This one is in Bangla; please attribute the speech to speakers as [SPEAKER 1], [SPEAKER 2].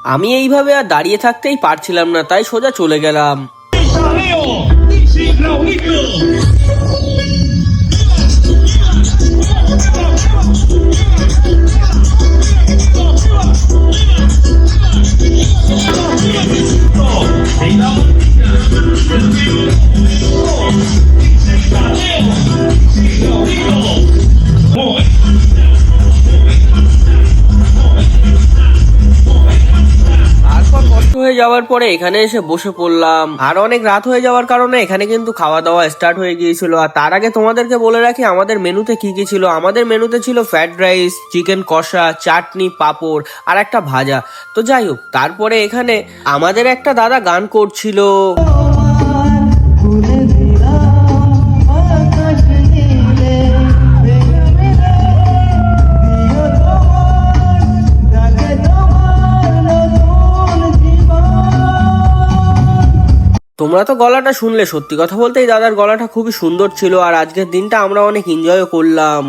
[SPEAKER 1] আমি এইভাবে আর দাঁড়িয়ে থাকতেই পারছিলাম না, তাই সোজা চলে গেলাম। তারপর কষ্ট হয়ে যাওয়ার পরে এখানে এসে বসে পড়লাম। আর অনেক রাত হয়ে যাওয়ার কারণে এখানে কিন্তু খাওয়া দাওয়া স্টার্ট হয়ে গিয়েছিল। আর তার আগে তোমাদেরকে বলে রাখি আমাদের মেনুতে কি কি ছিল। আমাদের মেনুতে ছিল ফ্রাইড রাইস, চিকেন কষা, চাটনি, পাঁপড় আর একটা ভাজা। তো যাই হোক, তারপরে এখানে আমাদের একটা দাদা গান করছিল। তোমরা তো গলাটা শুনলে, সত্যি কথা বলতে এই দাদার গলাটা খুবই সুন্দর ছিল। আর আজকের দিনটা আমরা অনেক এনজয়ও করলাম।